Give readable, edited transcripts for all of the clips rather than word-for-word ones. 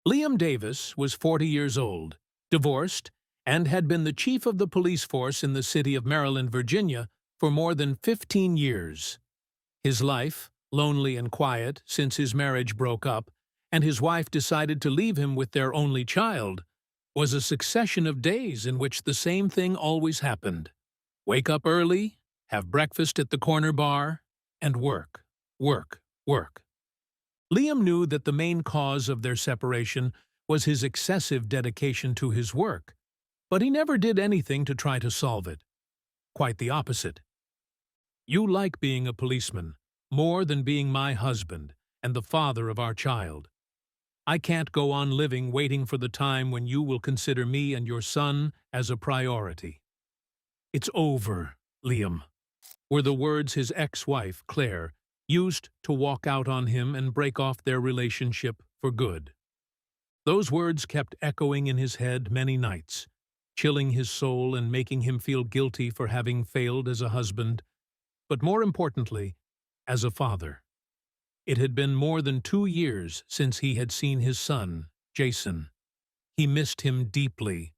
Liam Davis was 40 years old, divorced, and had been the chief of the police force in the city of Maryland, Virginia, for more than 15 years. His life, lonely and quiet since his marriage broke up, and his wife decided to leave him with their only child, was a succession of days in which the same thing always happened. Wake up early, have breakfast at the corner bar, and work, work, work. Liam knew that the main cause of their separation was his excessive dedication to his work, but he never did anything to try to solve it. Quite the opposite. "You like being a policeman more than being my husband and the father of our child. I can't go on living waiting for the time when you will consider me and your son as a priority." "It's over, Liam," were the words his ex-wife, Claire, used to walk out on him and break off their relationship for good. Those words kept echoing in his head many nights, chilling his soul and making him feel guilty for having failed as a husband, but more importantly, as a father. It had been more than 2 years since he had seen his son, Jason. He missed him deeply,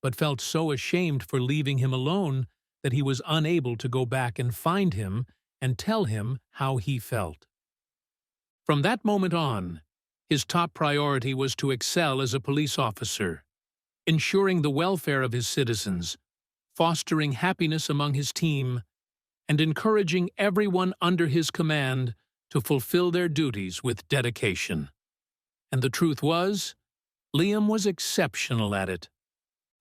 but felt so ashamed for leaving him alone that he was unable to go back and find him and tell him how he felt. From that moment on, his top priority was to excel as a police officer, ensuring the welfare of his citizens, fostering happiness among his team, and encouraging everyone under his command to fulfill their duties with dedication. And the truth was, Liam was exceptional at it.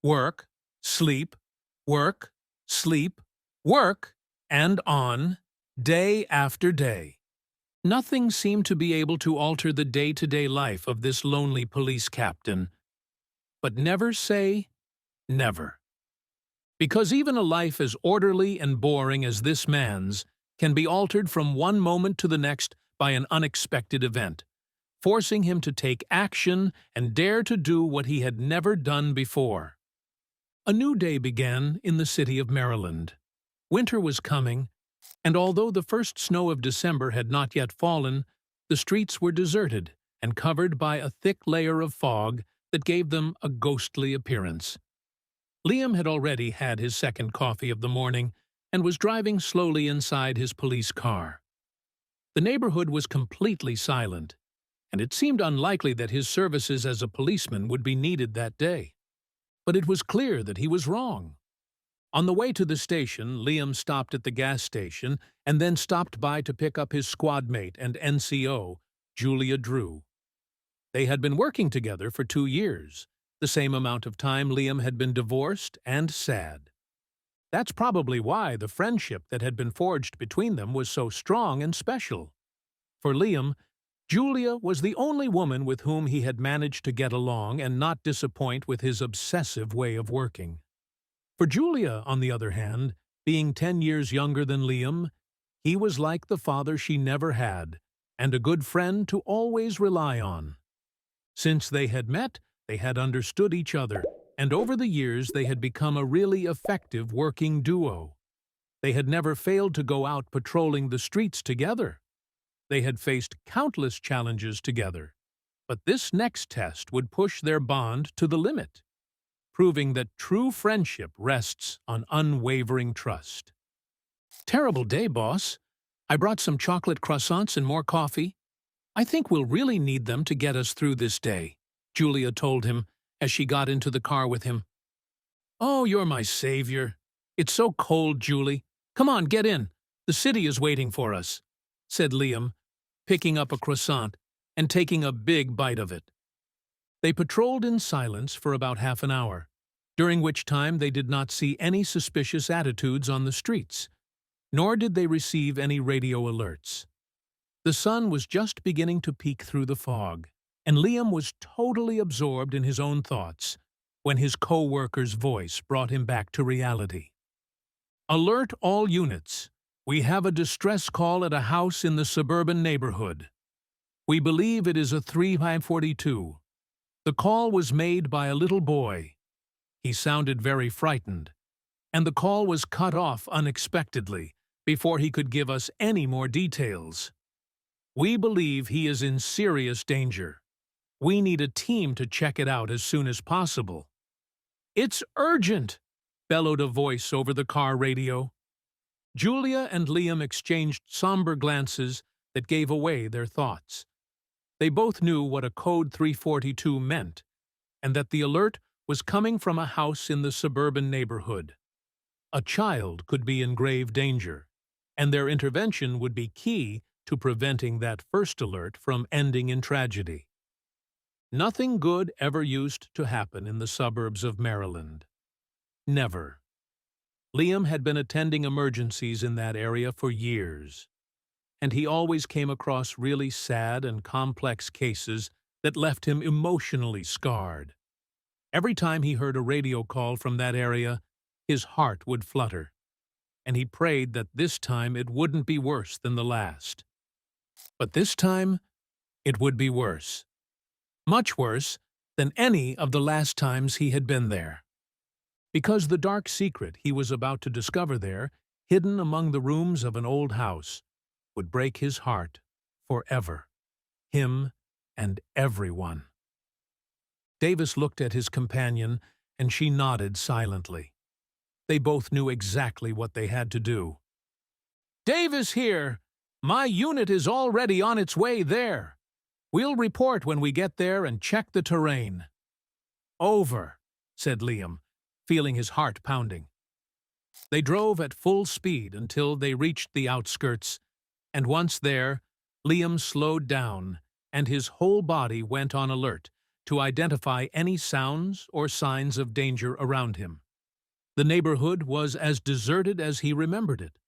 Work, sleep, work, sleep, work, and on, day after day. Nothing seemed to be able to alter the day-to-day life of this lonely police captain. But never say never. Because even a life as orderly and boring as this man's can be altered from one moment to the next by an unexpected event, forcing him to take action and dare to do what he had never done before. A new day began in the city of Maryland. Winter was coming, and although the first snow of December had not yet fallen, the streets were deserted and covered by a thick layer of fog that gave them a ghostly appearance. Liam had already had his second coffee of the morning and was driving slowly inside his police car. The neighborhood was completely silent, and it seemed unlikely that his services as a policeman would be needed that day. But it was clear that he was wrong. On the way to the station, Liam stopped at the gas station and then stopped by to pick up his squad mate and NCO, Julia Drew. They had been working together for 2 years, the same amount of time Liam had been divorced and sad. That's probably why the friendship that had been forged between them was so strong and special. For Liam, Julia was the only woman with whom he had managed to get along and not disappoint with his obsessive way of working. For Julia, on the other hand, being 10 years younger than Liam, he was like the father she never had, and a good friend to always rely on. Since they had met, they had understood each other, and over the years they had become a really effective working duo. They had never failed to go out patrolling the streets together. They had faced countless challenges together, but this next test would push their bond to the limit, proving that true friendship rests on unwavering trust. "Terrible day, boss. I brought some chocolate croissants and more coffee. I think we'll really need them to get us through this day," Julia told him as she got into the car with him. "Oh, you're my savior. It's so cold, Julie. Come on, get in. The city is waiting for us," said Liam, picking up a croissant and taking a big bite of it. They patrolled in silence for about half an hour, during which time they did not see any suspicious attitudes on the streets, nor did they receive any radio alerts. The sun was just beginning to peek through the fog, and Liam was totally absorbed in his own thoughts when his co-worker's voice brought him back to reality. "Alert all units. We have a distress call at a house in the suburban neighborhood. We believe it is a 342. The call was made by a little boy. He sounded very frightened, and the call was cut off unexpectedly before he could give us any more details. We believe he is in serious danger. We need a team to check it out as soon as possible." "It's urgent!" bellowed a voice over the car radio. Julia and Liam exchanged somber glances that gave away their thoughts. They both knew what a Code 342 meant, and that the alert was coming from a house in the suburban neighborhood. A child could be in grave danger, and their intervention would be key to preventing that first alert from ending in tragedy. Nothing good ever used to happen in the suburbs of Maryland. Never. Liam had been attending emergencies in that area for years, and he always came across really sad and complex cases that left him emotionally scarred. Every time he heard a radio call from that area, his heart would flutter, and he prayed that this time it wouldn't be worse than the last. But this time, it would be worse. Much worse than any of the last times he had been there. Because the dark secret he was about to discover there, hidden among the rooms of an old house, would break his heart forever. Him and everyone. Davis looked at his companion, and she nodded silently. They both knew exactly what they had to do. "Davis here! My unit is already on its way there. We'll report when we get there and check the terrain." "Over," said Liam, feeling his heart pounding. They drove at full speed until they reached the outskirts, and once there, Liam slowed down, and his whole body went on alert to identify any sounds or signs of danger around him. The neighborhood was as deserted as he remembered it.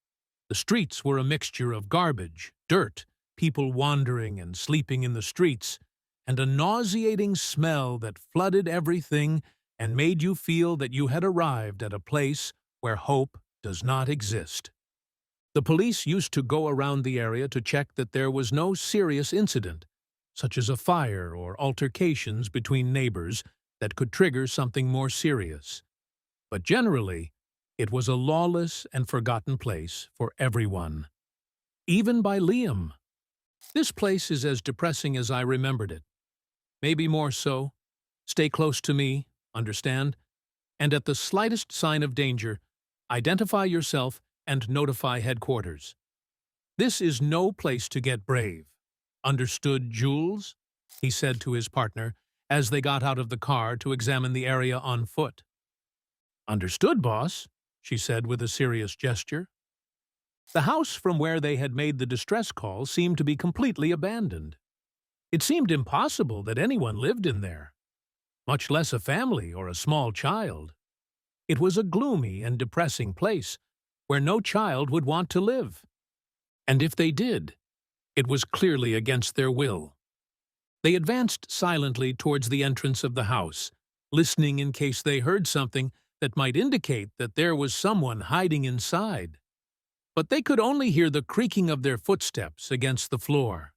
The streets were a mixture of garbage, dirt, people wandering and sleeping in the streets, and a nauseating smell that flooded everything and made you feel that you had arrived at a place where hope does not exist. The police used to go around the area to check that there was no serious incident, such as a fire or altercations between neighbors that could trigger something more serious. But generally, it was a lawless and forgotten place for everyone. Even by Liam. "This place is as depressing as I remembered it. Maybe more so. Stay close to me, understand? And at the slightest sign of danger, identify yourself and notify headquarters. This is no place to get brave. Understood, Jules?" he said to his partner as they got out of the car to examine the area on foot. "Understood, boss," she said with a serious gesture. The house from where they had made the distress call seemed to be completely abandoned. It seemed impossible that anyone lived in there, much less a family or a small child. It was a gloomy and depressing place where no child would want to live. And if they did, it was clearly against their will. They advanced silently towards the entrance of the house, listening in case they heard something that might indicate that there was someone hiding inside. But they could only hear the creaking of their footsteps against the floor.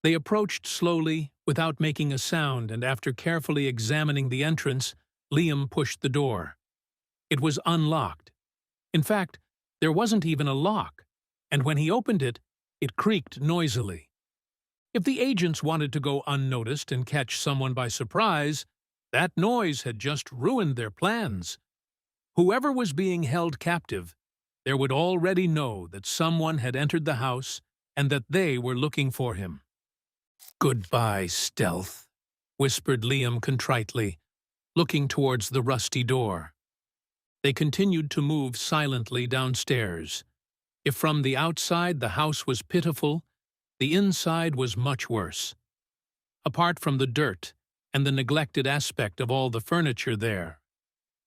They approached slowly, without making a sound, and after carefully examining the entrance, Liam pushed the door. It was unlocked. In fact, there wasn't even a lock, and when he opened it, it creaked noisily. If the agents wanted to go unnoticed and catch someone by surprise, that noise had just ruined their plans. Whoever was being held captive, there would already know that someone had entered the house and that they were looking for him. "Goodbye, stealth," whispered Liam contritely, looking towards the rusty door. They continued to move silently downstairs. If from the outside the house was pitiful, the inside was much worse. Apart from the dirt and the neglected aspect of all the furniture there,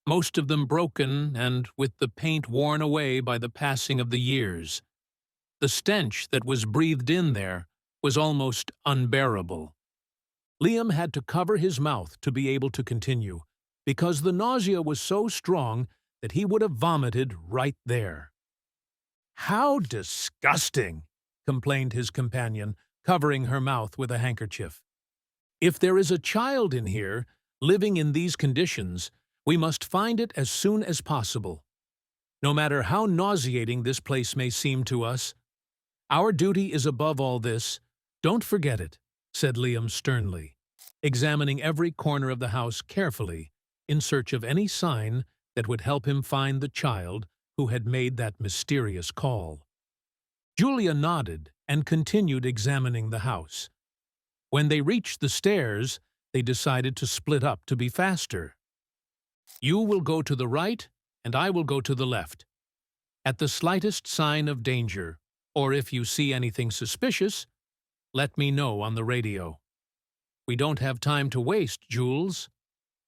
most of them broken and with the paint worn away by the passing of the years, the stench that was breathed in there was almost unbearable. Liam had to cover his mouth to be able to continue, because the nausea was so strong that he would have vomited right there. "How disgusting!" complained his companion, covering her mouth with a handkerchief. "If there is a child in here, living in these conditions, we must find it as soon as possible. No matter how nauseating this place may seem to us, our duty is above all this. Don't forget it," said Liam sternly. examining every corner of the house carefully in search of any sign that would help him find the child who had made that mysterious call. Julia nodded and continued examining the house. When they reached the stairs, they decided to split up to be faster. "You will go to the right, and I will go to the left. At the slightest sign of danger, or if you see anything suspicious, let me know on the radio. We don't have time to waste, Jules.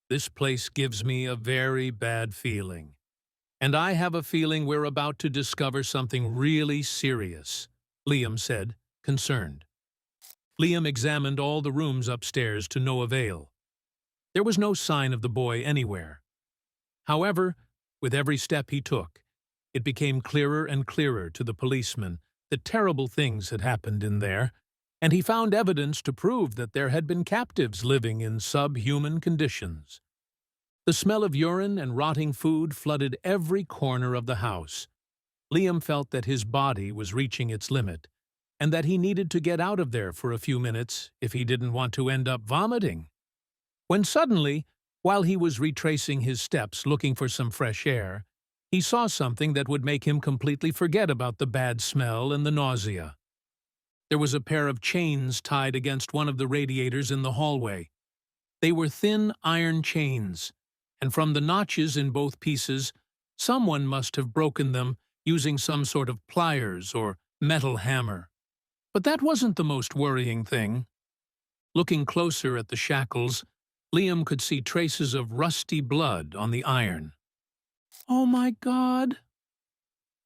This place gives me a very bad feeling. And I have a feeling we're about to discover something really serious," Liam said, concerned. Liam examined all the rooms upstairs to no avail. There was no sign of the boy anywhere. However, with every step he took, it became clearer and clearer to the policeman that terrible things had happened in there, and he found evidence to prove that there had been captives living in subhuman conditions. The smell of urine and rotting food flooded every corner of the house. Liam felt that his body was reaching its limit, and that he needed to get out of there for a few minutes if he didn't want to end up vomiting. When suddenly, while he was retracing his steps looking for some fresh air, he saw something that would make him completely forget about the bad smell and the nausea. There was a pair of chains tied against one of the radiators in the hallway. They were thin iron chains, and from the notches in both pieces, someone must have broken them using some sort of pliers or metal hammer. But that wasn't the most worrying thing. Looking closer at the shackles, Liam could see traces of rusty blood on the iron. "Oh my God!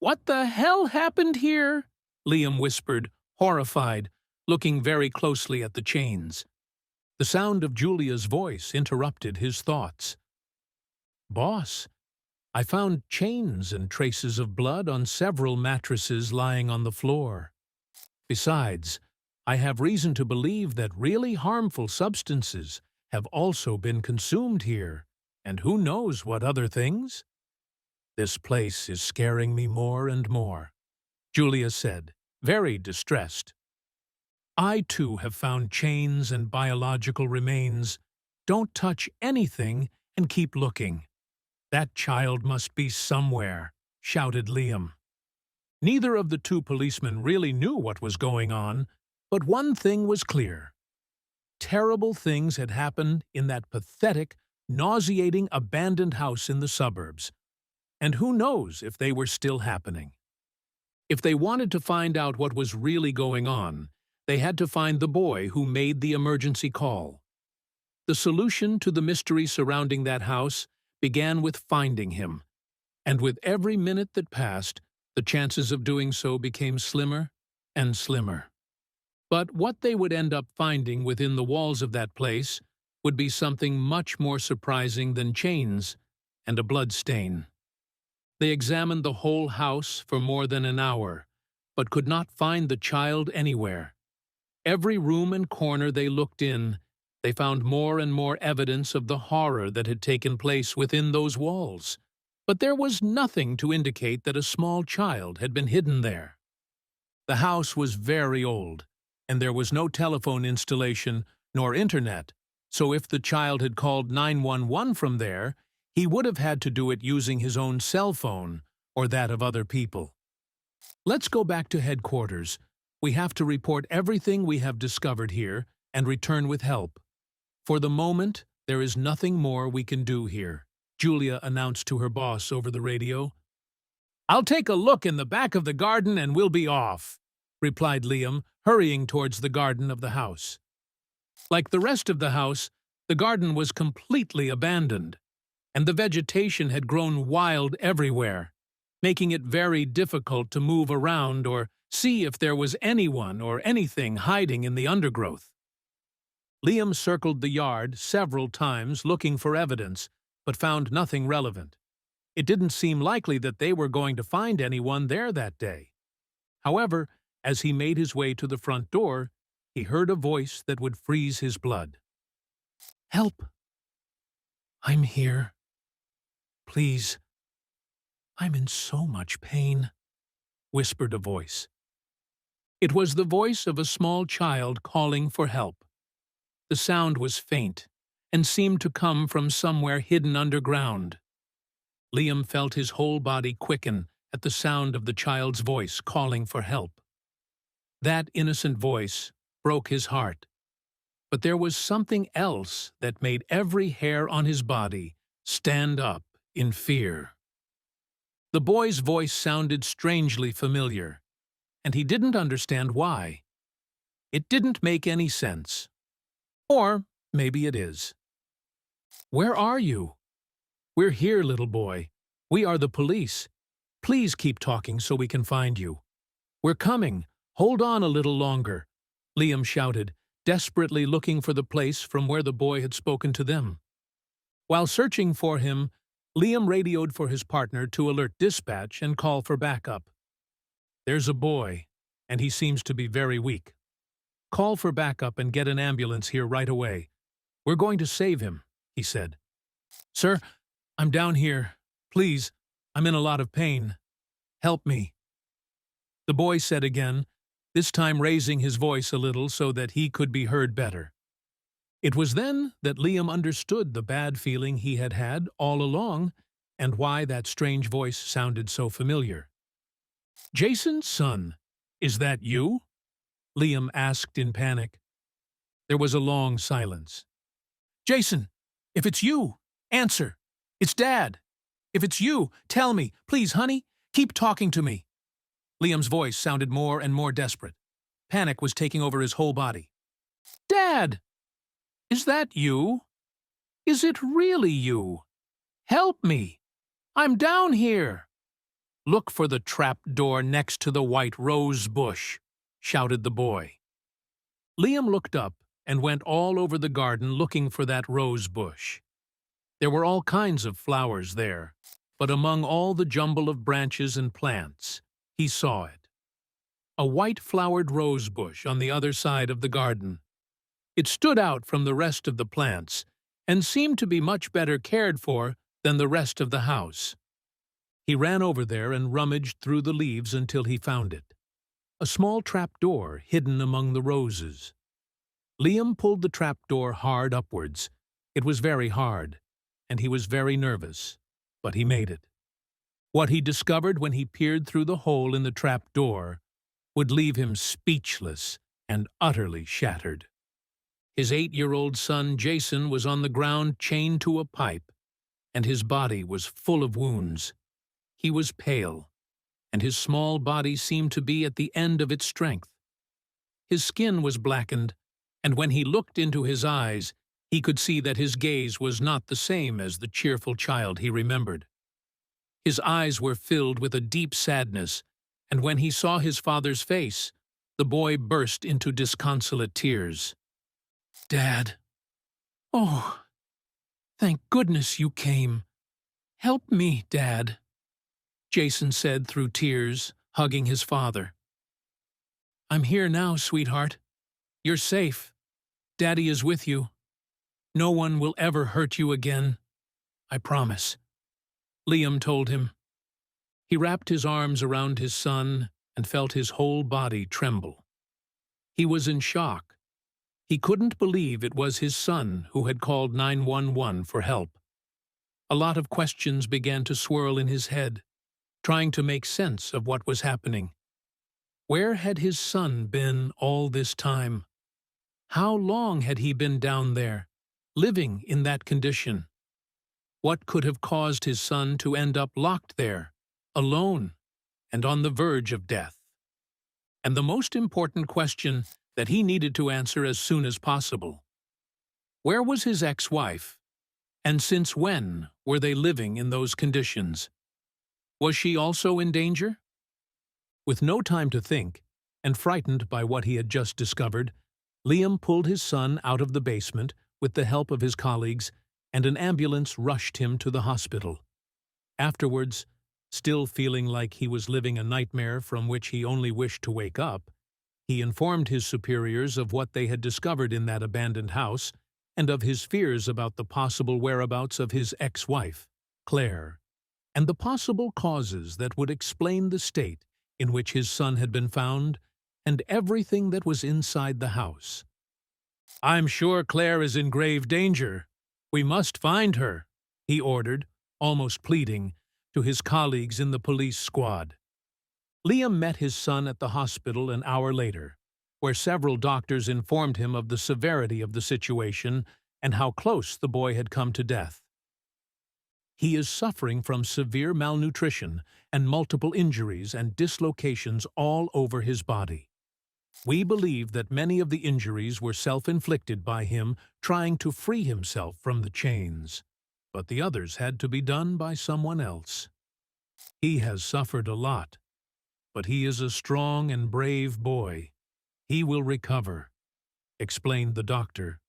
What the hell happened here?" Liam whispered, horrified, looking very closely at the chains. The sound of Julia's voice interrupted his thoughts. "Boss, I found chains and traces of blood on several mattresses lying on the floor. Besides, I have reason to believe that really harmful substances have also been consumed here, and who knows what other things? This place is scaring me more and more," Julia said, very distressed. "I too have found chains and biological remains. Don't touch anything and keep looking. That child must be somewhere," shouted Liam. Neither of the two policemen really knew what was going on, but one thing was clear. Terrible things had happened in that pathetic, nauseating, abandoned house in the suburbs. And who knows if they were still happening. If they wanted to find out what was really going on, they had to find the boy who made the emergency call. The solution to the mystery surrounding that house began with finding him, and with every minute that passed, the chances of doing so became slimmer and slimmer. But what they would end up finding within the walls of that place would be something much more surprising than chains and a blood stain. They examined the whole house for more than an hour, but could not find the child anywhere. Every room and corner they looked in, they found more and more evidence of the horror that had taken place within those walls. But there was nothing to indicate that a small child had been hidden there. The house was very old, and there was no telephone installation nor internet, so if the child had called 911 from there, he would have had to do it using his own cell phone or that of other people. "Let's go back to headquarters. We have to report everything we have discovered here and return with help. For the moment, there is nothing more we can do here," Julia announced to her boss over the radio. "I'll take a look in the back of the garden and we'll be off," replied Liam, hurrying towards the garden of the house. Like the rest of the house, the garden was completely abandoned, and the vegetation had grown wild everywhere, making it very difficult to move around or see if there was anyone or anything hiding in the undergrowth. Liam circled the yard several times looking for evidence, but found nothing relevant. It didn't seem likely that they were going to find anyone there that day. However, as he made his way to the front door, he heard a voice that would freeze his blood. "Help! I'm here. Please. I'm in so much pain," whispered a voice. It was the voice of a small child calling for help. The sound was faint and seemed to come from somewhere hidden underground. Liam felt his whole body quicken at the sound of the child's voice calling for help. That innocent voice broke his heart. But there was something else that made every hair on his body stand up in fear. The boy's voice sounded strangely familiar, and he didn't understand why. It didn't make any sense. Or maybe it is. "Where are you?" "We're here, little boy. We are the police. Please keep talking so we can find you." "We're coming. Hold on a little longer," Liam shouted, desperately looking for the place from where the boy had spoken to them. While searching for him, Liam radioed for his partner to alert dispatch and call for backup. "There's a boy, and he seems to be very weak. Call for backup and get an ambulance here right away. We're going to save him," he said. "Sir, I'm down here. Please, I'm in a lot of pain. Help me," the boy said again, this time raising his voice a little so that he could be heard better. It was then that Liam understood the bad feeling he had had all along and why that strange voice sounded so familiar. "Jason's son, is that you?" Liam asked in panic. There was a long silence. "Jason, if it's you, answer. It's Dad. If it's you, tell me. Please, honey, keep talking to me." Liam's voice sounded more and more desperate. Panic was taking over his whole body. "Dad! Is that you? Is it really you? Help me! I'm down here!" "Look for the trap door next to the white rose bush," shouted the boy. Liam looked up and went all over the garden looking for that rose bush. There were all kinds of flowers there, but among all the jumble of branches and plants, he saw it. A white-flowered rose bush on the other side of the garden. It stood out from the rest of the plants and seemed to be much better cared for than the rest of the house. He ran over there and rummaged through the leaves until he found it. A small trapdoor hidden among the roses. Liam pulled the trapdoor hard upwards. It was very hard, and he was very nervous, but he made it. What he discovered when he peered through the hole in the trapdoor would leave him speechless and utterly shattered. His 8-year-old son Jason was on the ground chained to a pipe, and his body was full of wounds. He was pale, and his small body seemed to be at the end of its strength. His skin was blackened, and when he looked into his eyes, he could see that his gaze was not the same as the cheerful child he remembered. His eyes were filled with a deep sadness, and when he saw his father's face, the boy burst into disconsolate tears. "Dad! Oh, thank goodness you came. Help me, Dad," Jason said through tears, hugging his father. "I'm here now, sweetheart. You're safe. Daddy is with you. No one will ever hurt you again. I promise," Liam told him. He wrapped his arms around his son and felt his whole body tremble. He was in shock. He couldn't believe it was his son who had called 911 for help. A lot of questions began to swirl in his head, trying to make sense of what was happening. Where had his son been all this time? How long had he been down there, living in that condition? What could have caused his son to end up locked there, alone, and on the verge of death? And the most important question that he needed to answer as soon as possible: where was his ex-wife, and since when were they living in those conditions? Was she also in danger? With no time to think, and frightened by what he had just discovered, Liam pulled his son out of the basement with the help of his colleagues, and an ambulance rushed him to the hospital. Afterwards, still feeling like he was living a nightmare from which he only wished to wake up, he informed his superiors of what they had discovered in that abandoned house and of his fears about the possible whereabouts of his ex-wife, Claire, and the possible causes that would explain the state in which his son had been found and everything that was inside the house. "I'm sure Claire is in grave danger. We must find her," he ordered, almost pleading, to his colleagues in the police squad. Liam met his son at the hospital an hour later, where several doctors informed him of the severity of the situation and how close the boy had come to death. "He is suffering from severe malnutrition and multiple injuries and dislocations all over his body. We believe that many of the injuries were self-inflicted by him trying to free himself from the chains, but the others had to be done by someone else. He has suffered a lot, but he is a strong and brave boy. He will recover," explained the doctor.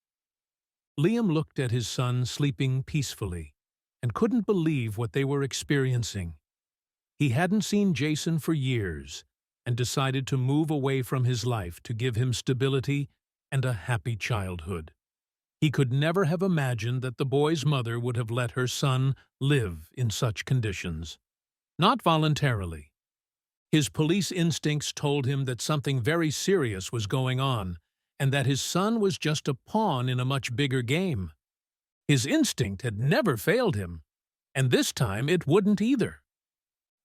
Liam looked at his son sleeping peacefully and couldn't believe what they were experiencing. He hadn't seen Jason for years and decided to move away from his life to give him stability and a happy childhood. He could never have imagined that the boy's mother would have let her son live in such conditions. Not voluntarily. His police instincts told him that something very serious was going on, and that his son was just a pawn in a much bigger game. His instinct had never failed him, and this time it wouldn't either.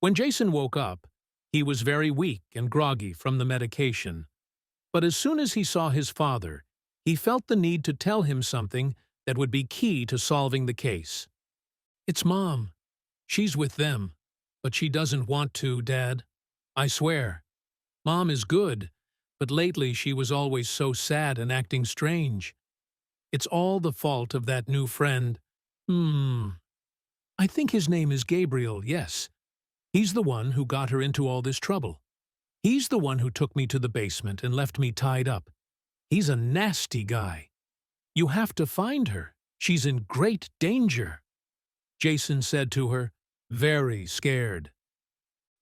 When Jason woke up, he was very weak and groggy from the medication, but as soon as he saw his father, he felt the need to tell him something that would be key to solving the case. "It's Mom. She's with them, but she doesn't want to, Dad. I swear. Mom is good, but lately she was always so sad and acting strange. It's all the fault of that new friend. I think his name is Gabriel, yes. He's the one who got her into all this trouble. He's the one who took me to the basement and left me tied up. He's a nasty guy. You have to find her. She's in great danger," Jason said to her, very scared.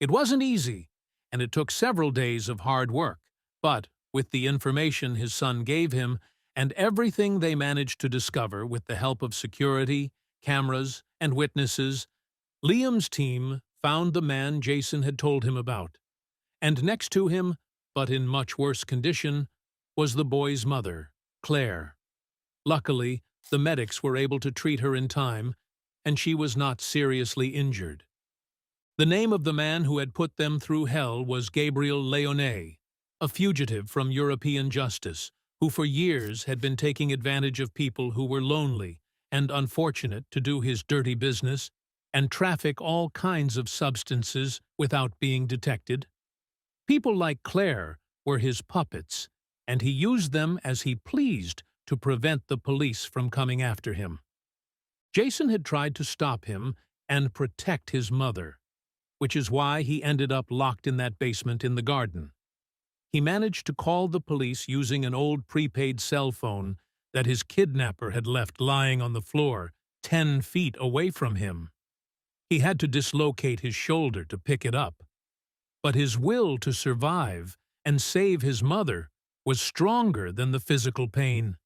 It wasn't easy, and it took several days of hard work, but with the information his son gave him and everything they managed to discover with the help of security, cameras, and witnesses, Liam's team found the man Jason had told him about. And next to him, but in much worse condition, was the boy's mother, Claire. Luckily, the medics were able to treat her in time, and she was not seriously injured. The name of the man who had put them through hell was Gabriel Leone, a fugitive from European justice, who for years had been taking advantage of people who were lonely and unfortunate to do his dirty business and traffic all kinds of substances without being detected. People like Claire were his puppets, and he used them as he pleased to prevent the police from coming after him. Jason had tried to stop him and protect his mother, which is why he ended up locked in that basement in the garden. He managed to call the police using an old prepaid cell phone that his kidnapper had left lying on the floor 10 feet away from him. He had to dislocate his shoulder to pick it up. But his will to survive and save his mother was stronger than the physical pain.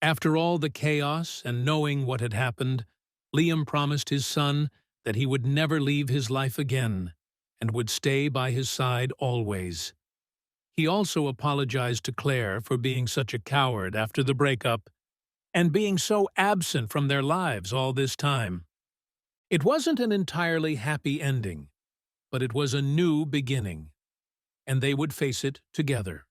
After all the chaos and knowing what had happened, Liam promised his son that he would never leave his life again and would stay by his side always. He also apologized to Claire for being such a coward after the breakup and being so absent from their lives all this time. It wasn't an entirely happy ending, but it was a new beginning, and they would face it together.